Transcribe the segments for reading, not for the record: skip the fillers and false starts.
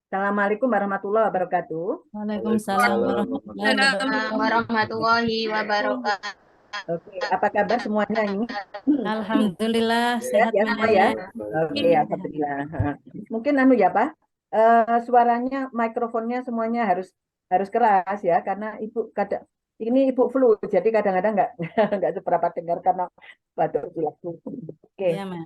Assalamualaikum warahmatullahi wabarakatuh. Waalaikumsalam warahmatullahi Waalaikumsalam wabarakatuh. warahmatullahi wabarakatuh. Oke, apa kabar semuanya ini? Alhamdulillah Sehat sehat ya semua ya? Mbak. Oke, Sehat. alhamdulillah. Mungkin ya Pak, suaranya, mikrofonnya semuanya harus keras ya, karena ini ibu flu, jadi kadang-kadang nggak nggak seberapa dengar karena batuk pilek. Oke, Iya, Mbak.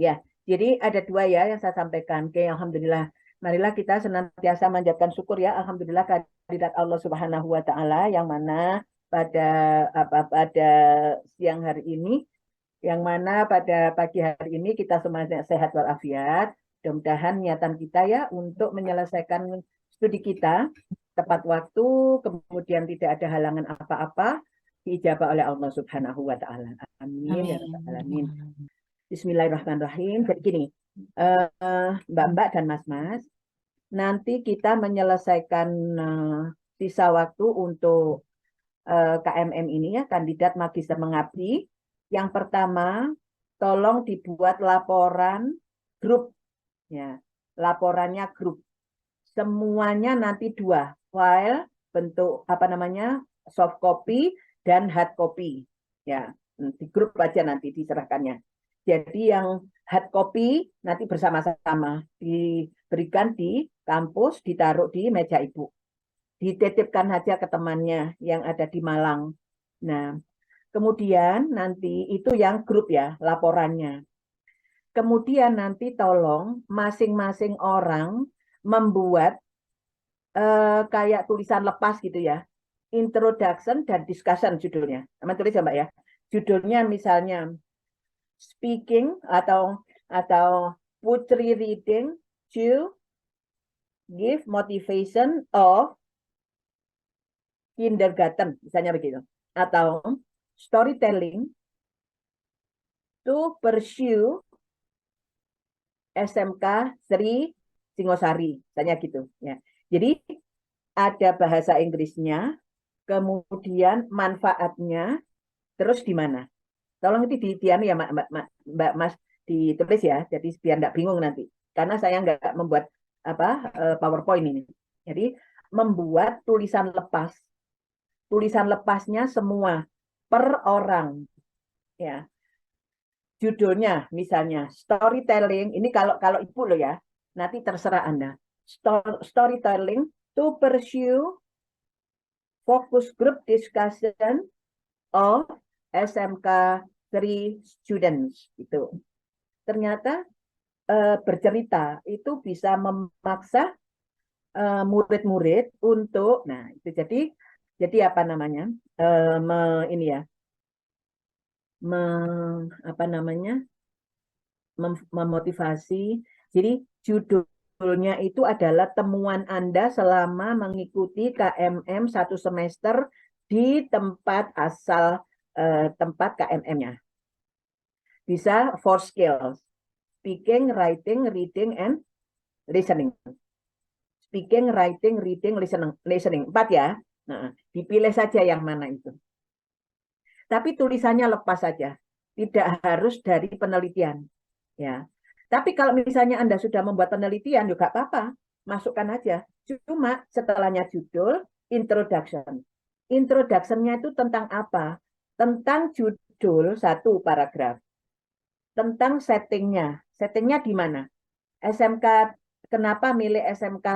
ya. Jadi ada dua ya yang saya sampaikan. Oke, alhamdulillah. Marilah kita senantiasa manjatkan syukur ya, alhamdulillah kehadirat Allah Subhanahu wa taala yang mana pada pada siang hari ini, yang mana pada pagi hari ini kita semuanya sehat walafiat. Mudah-mudahan niatan kita ya untuk menyelesaikan studi kita tepat waktu, kemudian tidak ada halangan apa-apa, diijabah oleh Allah Subhanahu wa taala. Amin ya rabbal alamin. Amin. Bismillahirrahmanirrahim. Jadi gini, Mbak-mbak dan Mas-mas, nanti kita menyelesaikan sisa waktu untuk KMM ini ya, kandidat magister mengabdi. Yang pertama, tolong dibuat laporan grup ya. Laporannya grup. Semuanya nanti 2 file bentuk soft copy dan hard copy. Ya, di grup aja nanti diserahkannya. Jadi yang hard copy nanti bersama-sama diberikan di kampus, ditaruh di meja ibu. Dititipkan aja ke temannya yang ada di Malang. Nah, kemudian nanti itu yang grup ya, laporannya. Kemudian nanti tolong masing-masing orang membuat kayak tulisan lepas gitu ya. Introduction dan discussion judulnya. Teman tulis ya Mbak ya. Judulnya misalnya speaking atau Putri reading to give motivation of kindergarten, misalnya begitu. Atau storytelling to pursue SMK Sri Singosari, misalnya gitu. Ya. Jadi ada bahasa Inggrisnya, kemudian manfaatnya, terus di mana. Tolong itu ya Mbak Mas ditulis ya, jadi biar nggak bingung nanti. Karena saya nggak membuat PowerPoint ini. Jadi membuat tulisan lepas. Tulisan lepasnya semua per orang. Ya. Judulnya misalnya storytelling. Ini kalau ibu loh ya. Nanti terserah Anda. Storytelling to pursue focus group discussion of SMK 3 students itu. Ternyata bercerita itu bisa memaksa murid-murid untuk, nah itu jadi apa namanya ini ya apa namanya memotivasi. Jadi judulnya itu adalah temuan Anda selama mengikuti KMM 1 semester di tempat asal tempat KMM-nya. Bisa 4 skills. Speaking, writing, reading, and listening. Speaking, writing, reading, listening. 4 ya. Nah, dipilih saja yang mana itu. Tapi tulisannya lepas saja. Tidak harus dari penelitian. Ya. Tapi kalau misalnya Anda sudah membuat penelitian juga apa-apa, masukkan aja. Cuma setelahnya judul introduction. Introduction-nya itu tentang apa? Tentang judul 1 paragraf. Tentang settingnya. Settingnya di mana? SMK, kenapa milih SMK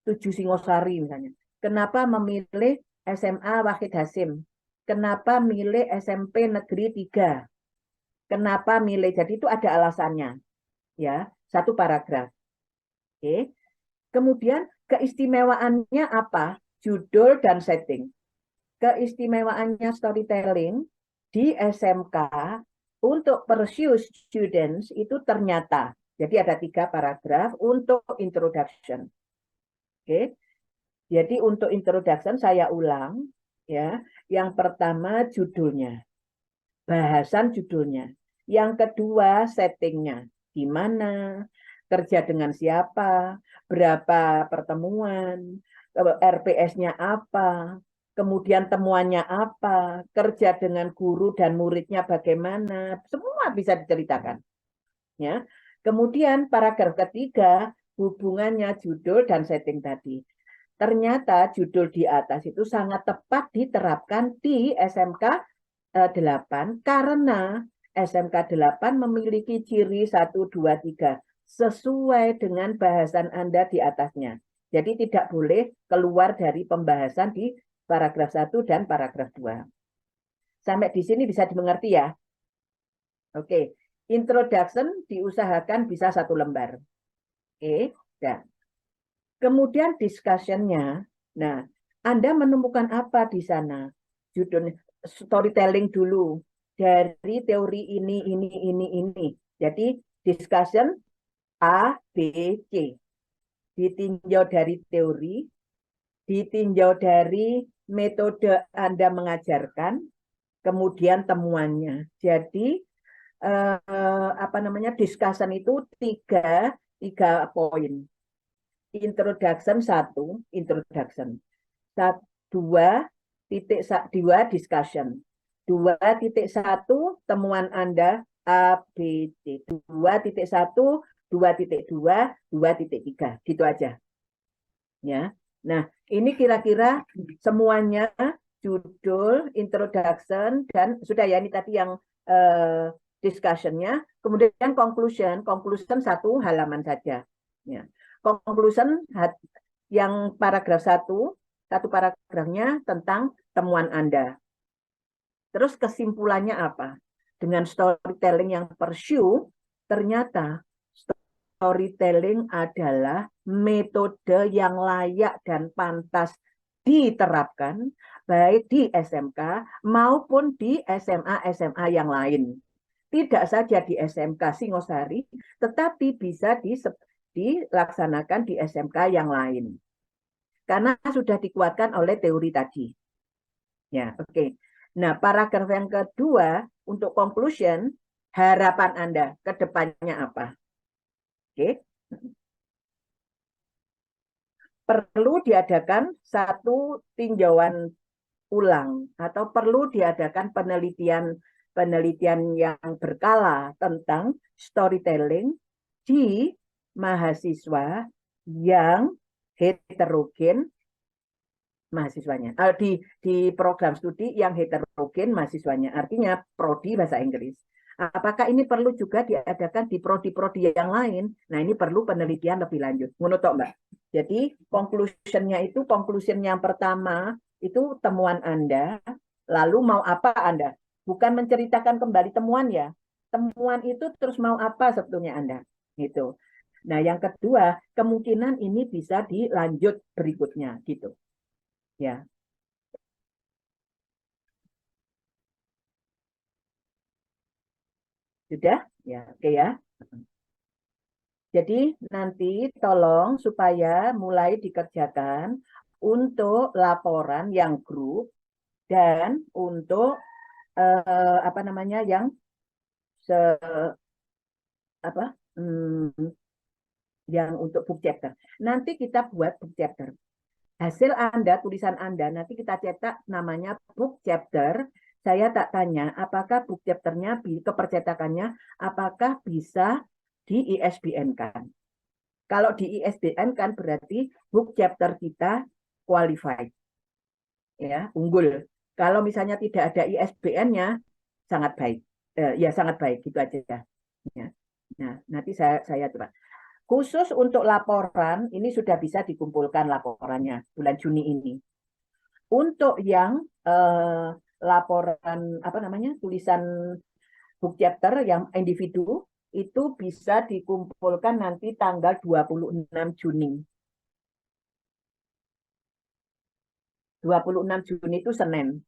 7 Singosari misalnya? Kenapa memilih SMA Wahid Hasim? Kenapa milih SMP Negeri 3? Kenapa milih? Jadi itu ada alasannya. Ya, 1 paragraf. Oke. Kemudian keistimewaannya apa? Judul dan setting. Keistimewaannya storytelling di SMK untuk pursue students itu ternyata. Jadi ada 3 paragraf untuk introduction. Oke. Jadi untuk introduction saya ulang ya. Yang pertama judulnya. Bahasan judulnya. Yang kedua settingnya. Di mana, kerja dengan siapa, berapa pertemuan, RPS-nya apa, kemudian temuannya apa, kerja dengan guru dan muridnya bagaimana, semua bisa diceritakan. Ya. Kemudian paragraf ketiga, hubungannya judul dan setting tadi. Ternyata judul di atas itu sangat tepat diterapkan di SMK 8 karena SMK 8 memiliki ciri 1, 2, 3 sesuai dengan bahasan Anda di atasnya. Jadi tidak boleh keluar dari pembahasan di paragraf 1 dan paragraf 2. Sampai di sini bisa dimengerti ya? Oke, introduction diusahakan bisa 1 lembar. Oke, dan kemudian discussion-nya. Nah, Anda menemukan apa di sana? Judulnya storytelling dulu dari teori ini. Jadi discussion A, B, C. Ditinjau dari teori, ditinjau dari metode Anda mengajarkan, kemudian temuannya. Jadi discussion itu tiga poin. Introduction 1, introduction. 2.2 discussion. 2.1 temuan Anda A, B, C. 2.1, 2.2, 2.3. Gitu aja. Ya. Nah, ini kira-kira semuanya judul, introduction, dan sudah ya ini tadi yang discussion-nya. Kemudian conclusion 1 halaman saja. Ya. Conclusion yang paragraf 1 paragrafnya tentang temuan Anda. Terus kesimpulannya apa? Dengan storytelling yang pursue, ternyata storytelling adalah metode yang layak dan pantas diterapkan baik di SMK maupun di SMA yang lain. Tidak saja di SMK Singosari, tetapi bisa dilaksanakan di SMK yang lain. Karena sudah dikuatkan oleh teori tadi. Ya, oke. Nah, paragraf yang kedua untuk conclusion, harapan Anda ke depannya apa? Oke. Perlu diadakan satu tinjauan ulang atau perlu diadakan penelitian yang berkala tentang storytelling di mahasiswa yang heterogen mahasiswanya. Di program studi yang heterogen mahasiswanya. Artinya prodi bahasa Inggris. Apakah ini perlu juga diadakan di prodi-prodi yang lain? Nah, ini perlu penelitian lebih lanjut. Menurut Mbak. Jadi, conclusion yang pertama itu temuan Anda, lalu mau apa Anda? Bukan menceritakan kembali temuan ya. Temuan itu terus mau apa sebetulnya Anda? Gitu. Nah, yang kedua, kemungkinan ini bisa dilanjut berikutnya gitu. Ya. Sudah? Ya, oke ya. Jadi nanti tolong supaya mulai dikerjakan untuk laporan yang grup dan untuk yang yang untuk book chapter. Nanti kita buat book chapter. Hasil Anda, tulisan Anda, nanti kita cetak namanya book chapter. Saya tak tanya, apakah book chapternya, kepercetakannya, apakah bisa di ISBN-kan. Kalau di ISBN-kan berarti book chapter kita qualified. Ya, unggul. Kalau misalnya tidak ada ISBN-nya, sangat baik. Ya, sangat baik, gitu aja. Ya. Nah, nanti saya coba. Khusus untuk laporan, ini sudah bisa dikumpulkan laporannya bulan Juni ini. Untuk yang laporan tulisan book chapter yang individu itu bisa dikumpulkan nanti tanggal 26 Juni. 26 Juni itu Senin.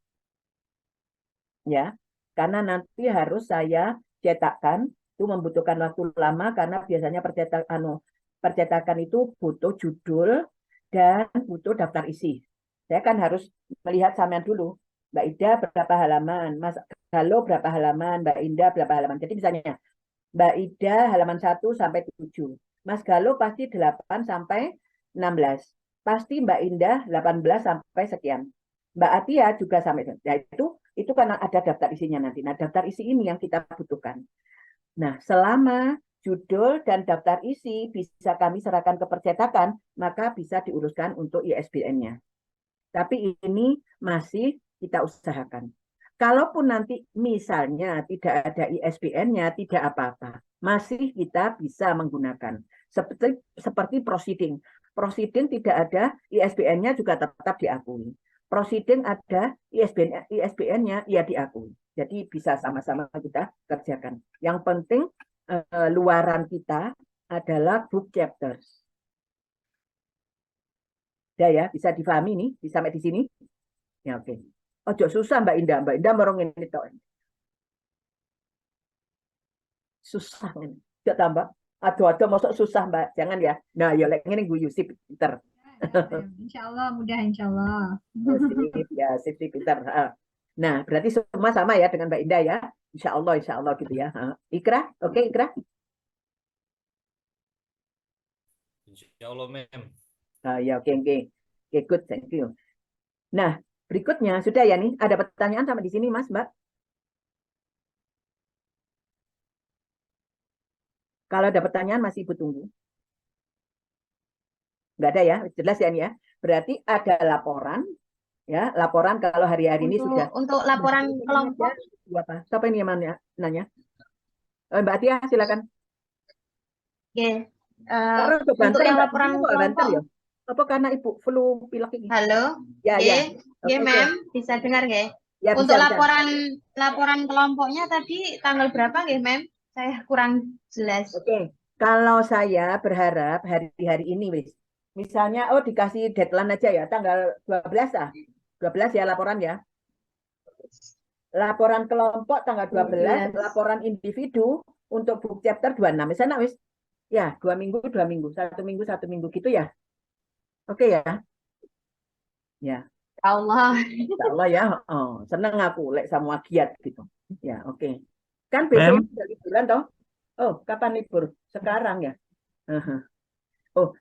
Ya, karena nanti harus saya cetakkan, itu membutuhkan waktu lama karena biasanya percetakan itu butuh judul dan butuh daftar isi. Saya kan harus melihat sampean dulu. Mbak Ida berapa halaman, Mas Galo berapa halaman, Mbak Indah berapa halaman. Jadi misalnya Mbak Ida halaman 1 sampai 7. Mas Galo pasti 8 sampai 16. Pasti Mbak Indah 18 sampai sekian. Mbak Atia juga sampai. Nah, itu karena ada daftar isinya nanti. Nah, daftar isi ini yang kita butuhkan. Nah, selama judul dan daftar isi bisa kami serahkan ke percetakan, maka bisa diuruskan untuk ISBN-nya. Tapi ini masih kita usahakan. Kalaupun nanti misalnya tidak ada ISBN-nya, tidak apa-apa. Masih kita bisa menggunakan. Seperti proceeding. Proceeding tidak ada ISBN-nya juga tetap diakui. Proceeding ada ISBN-nya, ya diakui. Jadi bisa sama-sama kita kerjakan. Yang penting luaran kita adalah book chapters. Udah ya, bisa difahami nih, sampai di sini. Ya oke. Ojo susah Mbak Indah. Mbak Indah merong ini toh. Susah ini. Tidak tambah. Aduh, masuk susah Mbak. Jangan ya. Nah, ya lek ngene guyu sip pinter. Insya Allah mudah, insya Allah. Sip ya, sip pinter. Nah, berarti semua sama ya dengan Mbak Indah ya. Insya Allah gitu ya. Ikra, oke Ikra? Insya Allah, Mem. Ya oke, good, thank you. Nah, berikutnya sudah ya nih. Ada pertanyaan sampai di sini Mas, Mbak? Kalau ada pertanyaan masih Ibu tunggu. Nggak ada ya, jelas ya nih ya. Berarti ada laporan, ya laporan kalau hari-hari ini sudah. Untuk laporan kelompok. Apa? Siapa ini yang nanya? Mbak Atia, silakan. Oke. Untuk yang laporan kelompok. Ya? Apa karena Ibu flu pilek ini? Halo. Ya. Oke, Mem, bisa dengar nggih? Ya, untuk bisa. laporan kelompoknya tadi tanggal berapa nggih, Mem? Saya kurang jelas. Oke. Kalau saya berharap hari-hari ini wis. Misalnya dikasih deadline aja ya, tanggal 12 ah. 12 ya laporan ya. Laporan kelompok tanggal 12, laporan individu untuk book chapter 26. Misalnya wis. Ya, 2 minggu, 1 minggu gitu ya. Oke ya. Ya. Allah. Allah ya. Seneng aku lek sama giat gitu. Ya, oke. Kan besok udah liburan toh? Kapan libur? Sekarang ya.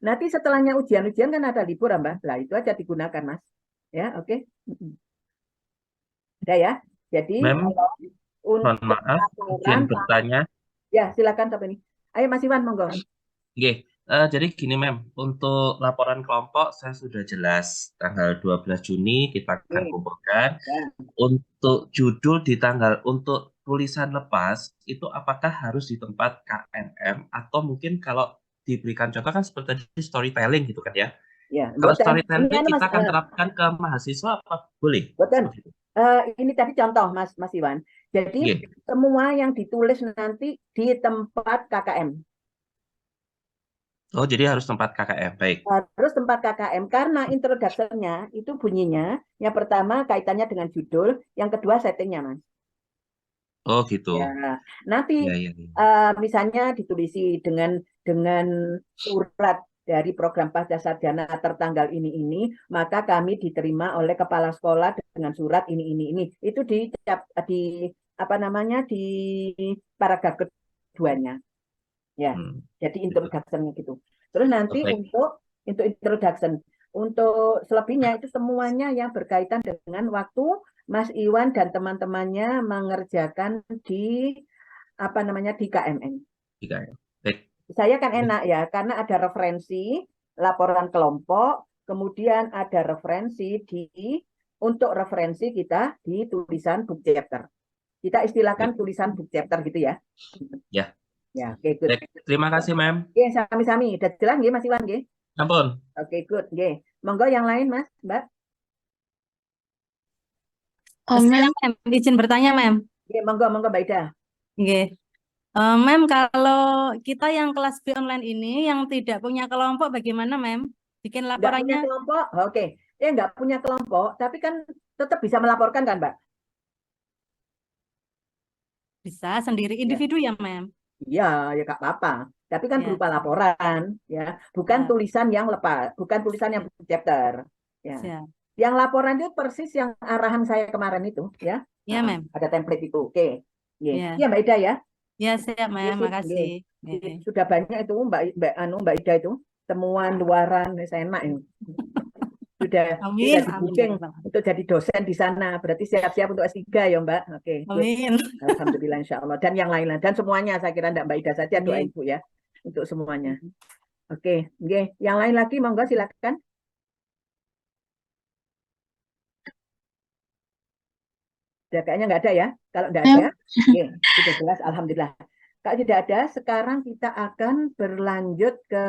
Nanti setelahnya ujian-ujian kan ada libur, Mbak. Lah itu aja digunakan, Mas. Ya, oke. Udah ya. Jadi mohon maaf, izin bertanya. Ya, silakan sampai ini. Ayo Mas Iwan, monggo. Oke. Jadi gini, Mem, untuk laporan kelompok saya sudah jelas tanggal 12 Juni kita akan kumpulkan. Untuk judul untuk tulisan lepas itu apakah harus di tempat KMM atau mungkin kalau diberikan contoh kan seperti tadi storytelling gitu kan ya? Ya. Kalau storytelling kita akan terapkan ke mahasiswa apa boleh? Ini tadi contoh Mas Iwan. Jadi semua yang ditulis nanti di tempat KKM. Oh, jadi harus tempat KKM, baik. Harus tempat KKM, karena introduction-nya itu bunyinya, yang pertama kaitannya dengan judul, yang kedua settingnya, Mas. Oh, gitu. Ya, nanti misalnya ditulisi dengan surat dari program pasca sarjana tertanggal ini, maka kami diterima oleh kepala sekolah dengan surat ini. Itu di paragraf keduanya. Ya, jadi introduction-nya gitu. Terus nanti untuk introduction, untuk selebihnya itu semuanya yang berkaitan dengan waktu Mas Iwan dan teman-temannya mengerjakan di di KMN. Saya kan enak ya, karena ada referensi laporan kelompok, kemudian ada referensi untuk referensi kita di tulisan book chapter. Kita istilahkan tulisan book chapter gitu ya. Ya. Ya, oke, good. Terima kasih, Mem. Oke, sami-sami. Udah jelas nggih Mas Iwan nggih? Ampun. Oke, good nggih. Monggo yang lain, Mas, Mbak. Mem, izin bertanya, Mem. Oke, monggo Mbak Ida. Oke. Mem, kalau kita yang kelas B online ini yang tidak punya kelompok bagaimana, Mem? Bikin laporannya? Nggak punya kelompok? Oke. Nggak punya kelompok, tapi kan tetap bisa melaporkan kan, Mbak? Bisa sendiri individu ya, Mem? Iya, ya nggak apa-apa. Tapi kan berupa laporan, ya, bukan tulisan yang lepas, bukan tulisan yang chapter. Ya. Yang laporan itu persis yang arahan saya kemarin itu, ya. Iya, Mem. Ada template itu, oke. Iya, Mbak Ida ya. Ya, siap, Mem. Makasih. Sudah banyak itu Mbak Ida itu temuan luaran, saya enak ini. sudah Amin, amin ya di-booking Rabbal alamin. untuk jadi dosen di sana. Berarti siap-siap untuk S3 ya Mbak. Oke, good. Amin. Alhamdulillah insya Allah. Dan yang lain-lain. Dan semuanya saya kira Mbak Ida saja doa Amin. Ibu ya. Untuk semuanya. Oke, oke. Yang lain lagi monggo silakan. Ya, kayaknya nggak ada ya. Kalau nggak ada, oke, sudah jelas. Alhamdulillah. Kalau tidak ada, sekarang kita akan berlanjut ke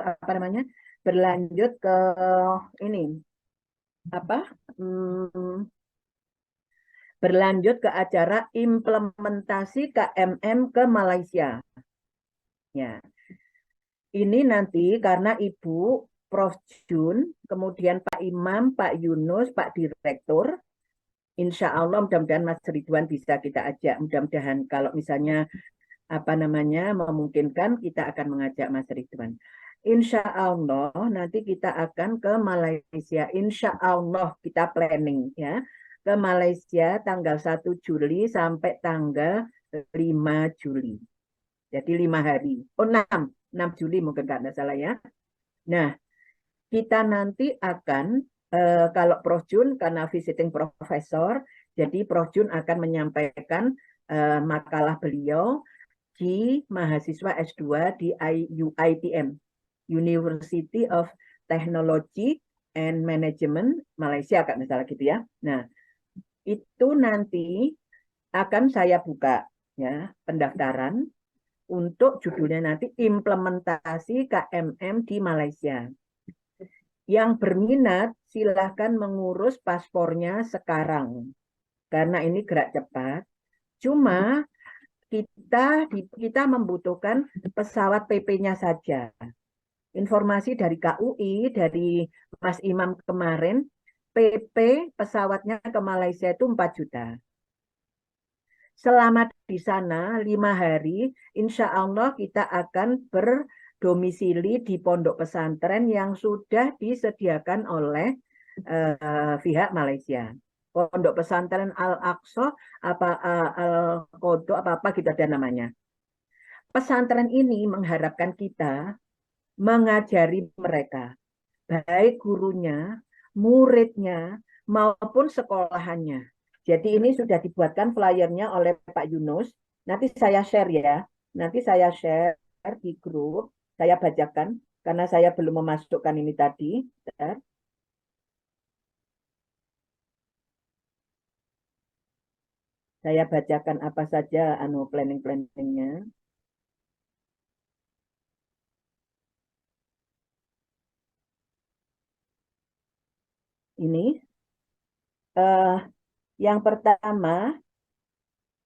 apa namanya? Berlanjut ke ini apa? Berlanjut ke acara implementasi KMM ke Malaysia. Ya, ini nanti karena Ibu, Prof. Jun, kemudian Pak Imam, Pak Yunus, Pak Direktur. Insya Allah mudah-mudahan Mas Ridwan bisa kita ajak. Mudah-mudahan kalau misalnya apa namanya memungkinkan kita akan mengajak Mas Ridwan. Insya Allah nanti kita akan ke Malaysia. Insya Allah kita planning ya ke Malaysia tanggal 1 Juli sampai tanggal 5 Juli. Jadi 5 hari. Oh 6 Juli mungkin nggak salah ya. Nah kita nanti akan kalau Prof. Jun karena visiting profesor, jadi Prof. Jun akan menyampaikan makalah beliau di mahasiswa S2 di UiTM, University of Technology and Management Malaysia, Kak, misalnya gitu ya. Nah, itu nanti akan saya buka ya pendaftaran untuk judulnya nanti implementasi KMM di Malaysia. Yang berminat silahkan mengurus paspornya sekarang. Karena ini gerak cepat. Cuma kita membutuhkan pesawat PP-nya saja. Informasi dari KUI, dari Mas Imam kemarin, PP pesawatnya ke Malaysia itu 4 juta. Selama di sana 5 hari, insya Allah kita akan berdomisili di pondok pesantren yang sudah disediakan oleh pihak Malaysia. Pondok pesantren Al-Aqsa, Al-Qodok, apa gitu ada namanya. Pesantren ini mengharapkan kita mengajari mereka, baik gurunya, muridnya, maupun sekolahannya. Jadi ini sudah dibuatkan flyernya oleh Pak Yunus. Nanti saya share ya. Nanti saya share di grup. Saya bacakan karena saya belum memasukkan ini tadi. Saya bacakan apa saja planning-planningnya. Ini yang pertama,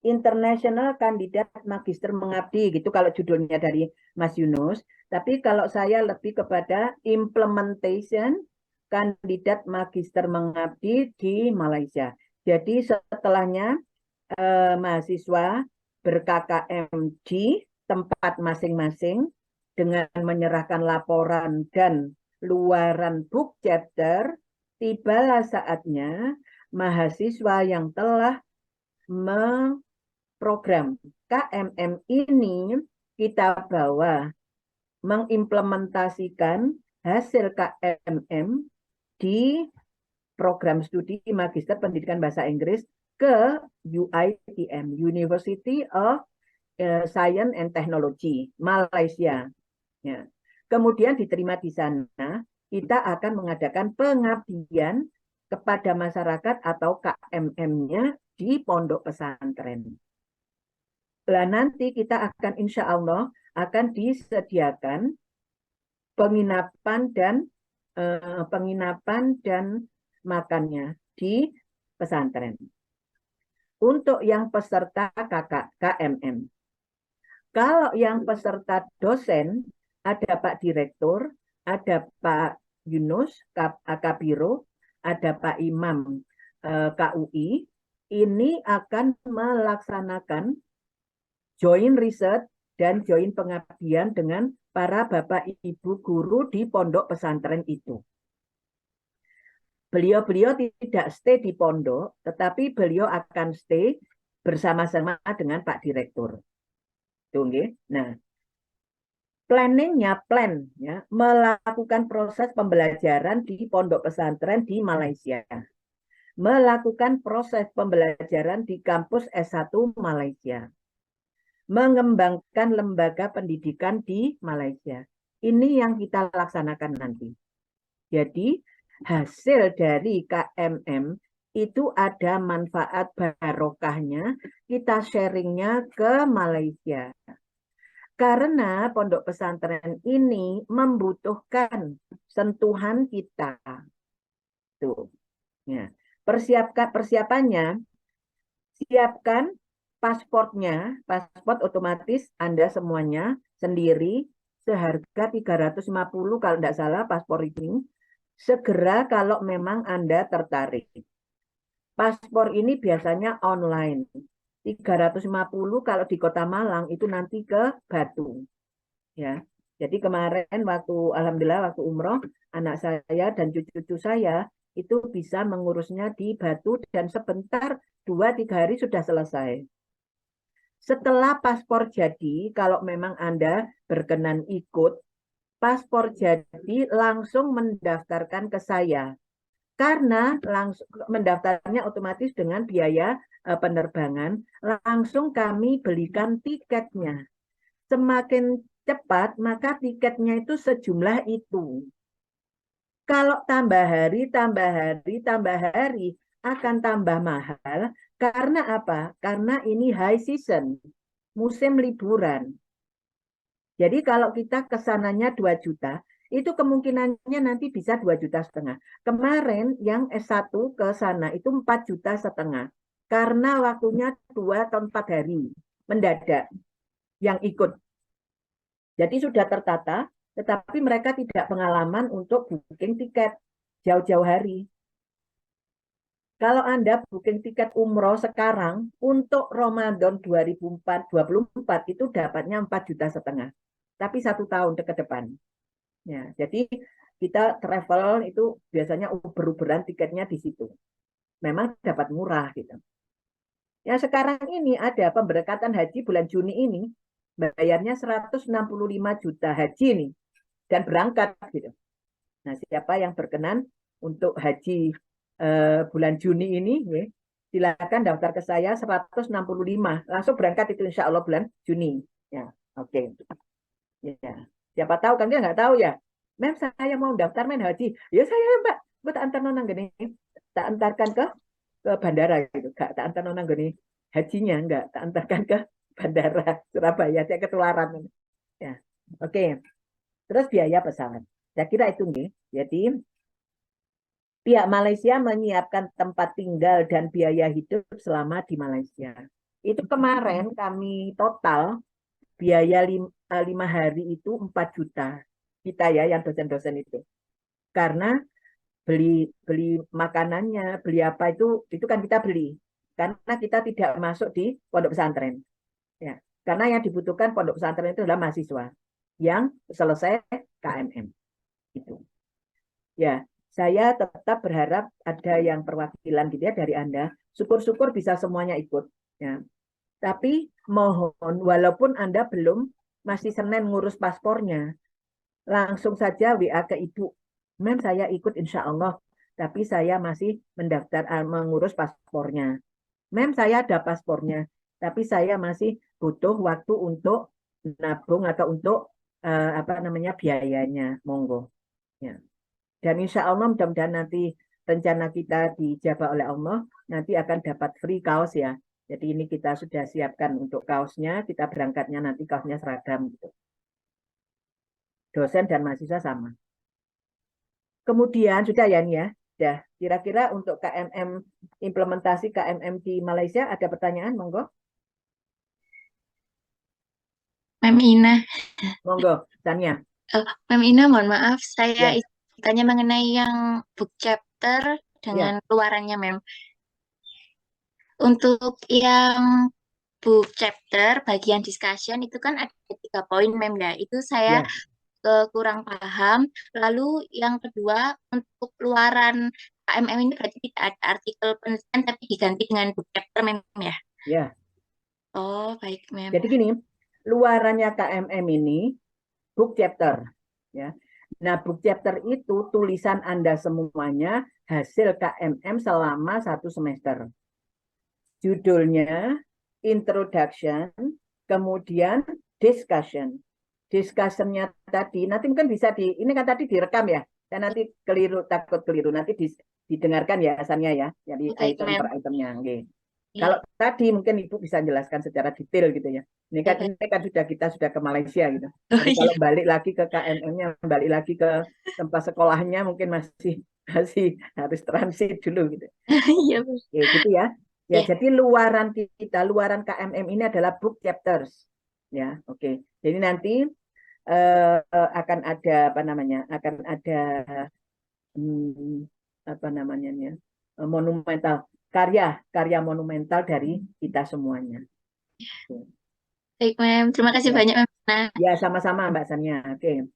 International Kandidat Magister Mengabdi, gitu kalau judulnya dari Mas Yunus. Tapi kalau saya lebih kepada Implementation Kandidat Magister Mengabdi di Malaysia. Jadi setelahnya mahasiswa ber-KKM di tempat masing-masing dengan menyerahkan laporan dan luaran book chapter, tibalah saatnya mahasiswa yang telah program KMM ini kita bawa mengimplementasikan hasil KMM di program studi Magister Pendidikan Bahasa Inggris ke UiTM, University of Science and Technology, Malaysia. Ya. Kemudian diterima di sana, kita akan mengadakan pengabdian kepada masyarakat atau KMM-nya di pondok pesantren. Nah, nanti kita akan insya Allah akan disediakan penginapan dan makannya di pesantren. Untuk yang peserta KMM. Kalau yang peserta dosen, ada Pak Direktur, ada Pak Yunus, Kabiro, ada Pak Imam KUI, ini akan melaksanakan joint research dan joint pengabdian dengan para Bapak Ibu guru di pondok pesantren itu. Beliau tidak stay di pondok, tetapi beliau akan stay bersama-sama dengan Pak Direktur. Nah, Planningnya plan ya, melakukan proses pembelajaran di pondok pesantren di Malaysia, melakukan proses pembelajaran di kampus S1 Malaysia, mengembangkan lembaga pendidikan di Malaysia. Ini yang kita laksanakan nanti. Jadi hasil dari KMM itu ada manfaat barokahnya, kita sharingnya ke Malaysia. Karena pondok pesantren ini membutuhkan sentuhan kita. Tuh. Ya. Persiapannya, siapkan pasportnya, paspor otomatis Anda semuanya sendiri seharga 350 kalau tidak salah paspor ini. Segera kalau memang Anda tertarik. Paspor ini biasanya online. 350 kalau di Kota Malang itu nanti ke Batu. Ya. Jadi kemarin alhamdulillah waktu umroh, anak saya dan cucu-cucu saya itu bisa mengurusnya di Batu dan sebentar 2-3 hari sudah selesai. Setelah paspor jadi, kalau memang Anda berkenan ikut, paspor jadi langsung mendaftarkan ke saya. Karena langsung mendaftarnya otomatis dengan biaya penerbangan, langsung kami belikan tiketnya. Semakin cepat, maka tiketnya itu sejumlah itu. Kalau tambah hari akan tambah mahal. Karena apa? Karena ini high season, musim liburan. Jadi kalau kita kesananya 2 juta, itu kemungkinannya nanti bisa 2,5 juta. Kemarin yang S1 ke sana itu 4,5 juta. Karena waktunya 2 atau 4 hari mendadak yang ikut. Jadi sudah tertata, tetapi mereka tidak pengalaman untuk booking tiket jauh-jauh hari. Kalau Anda booking tiket umroh sekarang untuk Ramadan 2024 itu dapatnya 4,5 juta. Tapi 1 tahun ke depan. Ya, jadi kita travel itu biasanya uber-uberan tiketnya di situ. Memang dapat murah gitu. Yang sekarang ini ada pemberangkatan haji bulan Juni ini, bayarnya 165 juta haji nih, dan berangkat gitu. Nah, siapa yang berkenan untuk haji bulan Juni ini, ya, silakan daftar ke saya 165, langsung berangkat itu insya Allah bulan Juni. Ya, oke. Ya. Siapa tahu kan dia nggak tahu ya. Mem saya mau daftar main haji. Ya saya Mbak, gue tak antar nonang gini, tak antarkan ke bandara gitu. Gak tak antar nonang gini hajinya enggak, tak antarkan ke bandara Surabaya. Saya ketularan. Ya, oke. Terus biaya pesawat. Saya kira itu nih. Jadi pihak Malaysia menyiapkan tempat tinggal dan biaya hidup selama di Malaysia. Itu kemarin kami total biaya 5 hari itu 4 juta kita ya yang dosen-dosen itu. Karena beli makanannya, beli apa itu kan kita beli. Karena kita tidak masuk di pondok pesantren. Ya. Karena yang dibutuhkan pondok pesantren itu adalah mahasiswa yang selesai KMM. Itu. Ya, saya tetap berharap ada yang perwakilan gitu ya dari Anda. Syukur-syukur bisa semuanya ikut. Ya. Tapi mohon, walaupun Anda belum masih Senin ngurus paspornya, langsung saja WA ke Ibu. Mem, saya ikut insya Allah, tapi saya masih mengurus paspornya. Mem, saya ada paspornya, tapi saya masih butuh waktu untuk nabung atau untuk biayanya. Monggo. Ya. Dan insya Allah mudah-mudahan nanti rencana kita dijabah oleh Allah, nanti akan dapat free kaos ya. Jadi ini kita sudah siapkan untuk kaosnya, kita berangkatnya nanti kaosnya seragam gitu. Dosen dan mahasiswa sama. Kemudian sudah ya nih ya, sudah. Kira-kira untuk KMM, implementasi KMM di Malaysia ada pertanyaan, monggo? Mem Ina, Monggo, Tanya. Mem Ina, mohon maaf, saya Ya, tanya mengenai yang book chapter ya, dengan keluarannya, Mem. Untuk yang book chapter bagian discussion itu kan ada 3 poin, Mem ya. Itu saya ya. kurang paham. Lalu yang kedua untuk keluaran KMM ini berarti tidak ada artikel penelitian tapi diganti dengan book chapter, Mem ya. Ya. Oh, baik, Mem. Jadi gini, luarannya KMM ini book chapter. Ya. Nah, book chapter itu tulisan Anda semuanya hasil KMM selama 1 semester. Judulnya introduction, kemudian discussion. Discussionnya tadi, nanti mungkin bisa ini kan tadi direkam ya, dan nanti takut keliru, nanti didengarkan ya asalnya ya, jadi Baik, item Mem. per itemnya. Okay. Iya. Kalau tadi mungkin Ibu bisa jelaskan secara detail gitu ya. Ini kan kita sudah ke Malaysia gitu. Oh, Tapi kalau iya. balik lagi ke KMM-nya, balik lagi ke tempat sekolahnya mungkin masih harus transit dulu gitu. Iya, Bu. Oke, gitu ya. Ya, Iya. jadi luaran luaran KMM ini adalah book chapters. Ya, oke. Jadi nanti akan ada akan ada monumental karya monumental dari kita semuanya. Baik, Mem. Terima kasih Ya. banyak, Mem. Nah, Ya, sama-sama Mbak Sania. Oke.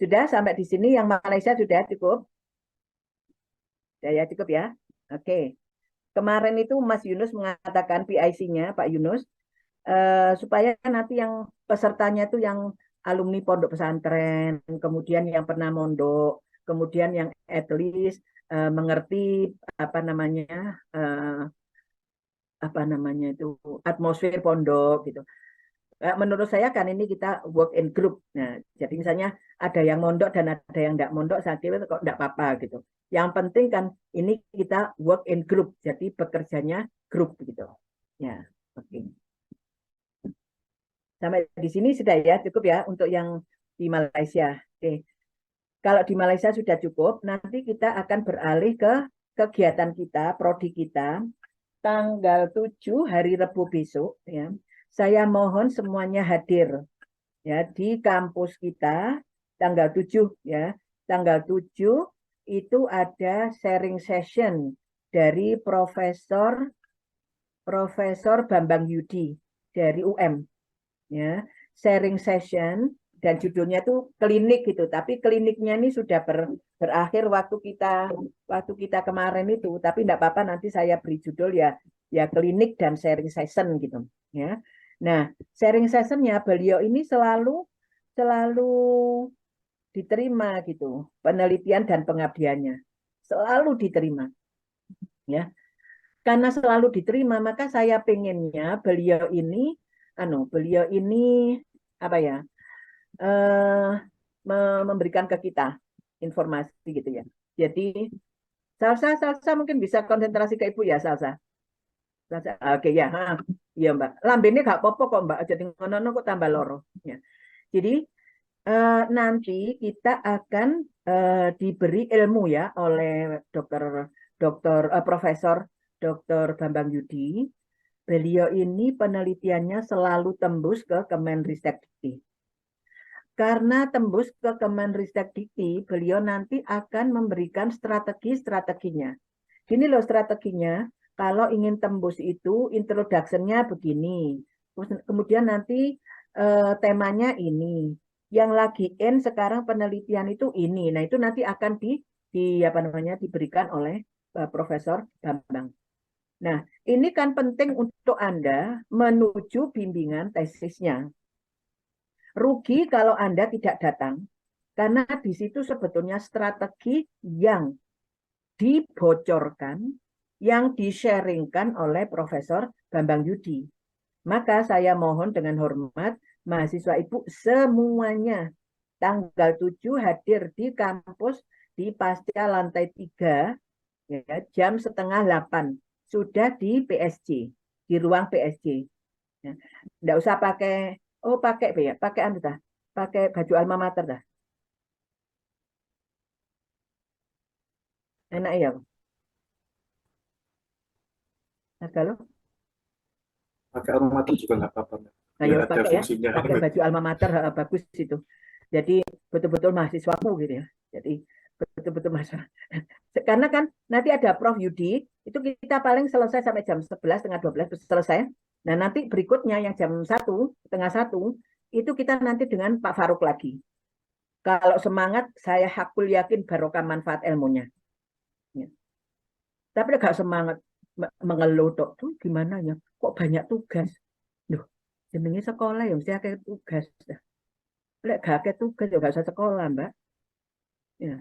Sudah sampai di sini yang Malaysia sudah cukup? Ya, cukup ya. Oke. Kemarin itu Mas Yunus mengatakan PIC-nya, Pak Yunus, supaya nanti yang pesertanya itu yang alumni pondok pesantren, kemudian yang pernah mondok, kemudian yang at least mengerti atmosfer pondok gitu. Menurut saya kan ini kita work in group. Nah, jadi misalnya ada yang mondok dan ada yang tidak mondok, saya kira kok tidak apa-apa gitu. Yang penting kan ini kita work in group, jadi bekerjanya grup gitu. Ya, oke. Sampai di sini sudah ya, cukup ya untuk yang di Malaysia. Oke. Kalau di Malaysia sudah cukup, nanti kita akan beralih ke kegiatan kita, prodi kita, tanggal 7 hari Rabu besok ya. Saya mohon semuanya hadir ya di kampus kita tanggal 7 ya. Tanggal 7 itu ada sharing session dari Profesor Bambang Yudi dari UM ya. Sharing session dan judulnya itu klinik gitu, tapi kliniknya ini sudah berakhir waktu kita kemarin itu, tapi tidak apa-apa nanti saya beri judul ya klinik dan sharing session gitu ya. Nah, sharing sessionnya beliau ini selalu diterima gitu, penelitian dan pengabdiannya selalu diterima ya. Karena selalu diterima, maka saya pengennya beliau ini apa ya, memberikan ke kita informasi gitu ya. Jadi Salsa mungkin bisa konsentrasi ke Ibu ya, Salsa. Oke ya, iya Mbak. Lambene gak apa-apa kok Mbak. Jadi ngono kok tambah loro. Ya. Jadi nanti kita akan diberi ilmu ya oleh Profesor Dr. Bambang Yudi. Beliau ini penelitiannya selalu tembus ke Kemenristek-Dikti. Karena tembus ke Kemenristek-Dikti, beliau nanti akan memberikan strategi-strateginya. Gini loh strateginya, kalau ingin tembus itu introduction-nya begini. Kemudian nanti temanya ini. Yang lagi sekarang penelitian itu ini. Nah, itu nanti akan diberikan oleh Profesor Bambang. Nah, ini kan penting untuk Anda menuju bimbingan tesisnya. Rugi kalau Anda tidak datang, karena di situ sebetulnya strategi yang dibocorkan, yang di-sharingkan oleh Profesor Bambang Yudi. Maka saya mohon dengan hormat, mahasiswa Ibu semuanya tanggal 7 hadir di kampus di Pasca lantai 3, ya, jam 7:30. Sudah di PSG, di ruang PSG. Ya. Nggak usah pakai pakai baju alma mater dah. Enak ya. Halo. Pakai alma mater juga nggak apa-apa. Ayo pakai ya, pakai baju alma mater bagus itu. Jadi betul-betul mahasiswaku gitu ya. Jadi betul-betul mahasiswa. Karena kan nanti ada Prof Yudi, itu kita paling selesai sampai jam 11, setengah 12 selesai. Nah nanti berikutnya yang jam 1, setengah 1, itu kita nanti dengan Pak Faruk lagi. Kalau semangat, saya hakul yakin barokah manfaat ilmunya. Ya. Tapi nggak semangat mengeluh tuh gimana ya? Kok banyak tugas? Loh, jenenge sekolah ya mesti akeh tugas. Lek gak akeh tugas ya gak usah sekolah, Mbak. Ya.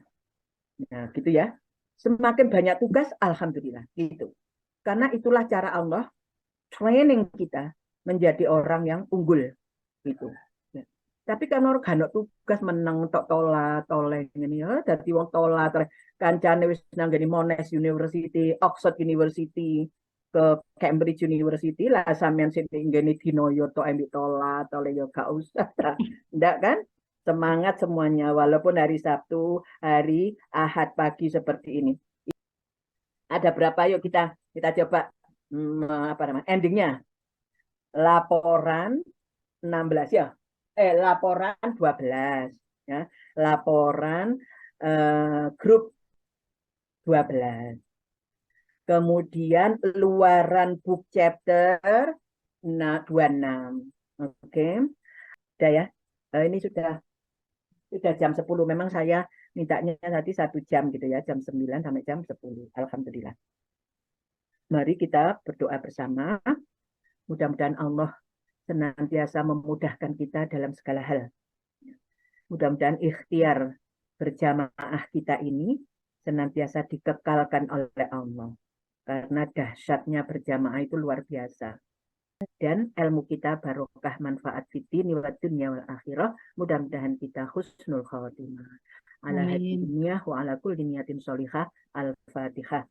Nah, gitu ya. Semakin banyak tugas, alhamdulillah gitu. Karena itulah cara Allah training kita menjadi orang yang unggul gitu. Ya. Tapi kan orang gak tugas menang tok toleh ngene ya, dadi wong tola kancane wis nang ngene Monash University, Oxford University, ke Cambridge University lah sampean sing ngene dino yo tok ambek toleh yo gak usah. Ndak kan? Semangat semuanya walaupun hari Sabtu, hari Ahad pagi seperti ini. Ada berapa yuk kita coba apa namanya? Endingnya. Laporan 16 ya. Laporan 12 ya. Laporan grup 12. Kemudian luaran book chapter 26. Oke. Udah ya. Ini sudah jam 10. Memang saya mintanya nanti 1 jam gitu ya, jam 9 sampai jam 10. Alhamdulillah. Mari kita berdoa bersama. Mudah-mudahan Allah senantiasa memudahkan kita dalam segala hal. Mudah-mudahan ikhtiar berjamaah kita ini senantiasa dikekalkan oleh Allah. Karena dahsyatnya berjamaah itu luar biasa. Dan ilmu kita barokah manfaat fitni wa dunya wal akhirah. Mudah-mudahan kita husnul khatimah. Ala hadiniyah wa ala kulli niyatin sholihah. Al-Fatihah.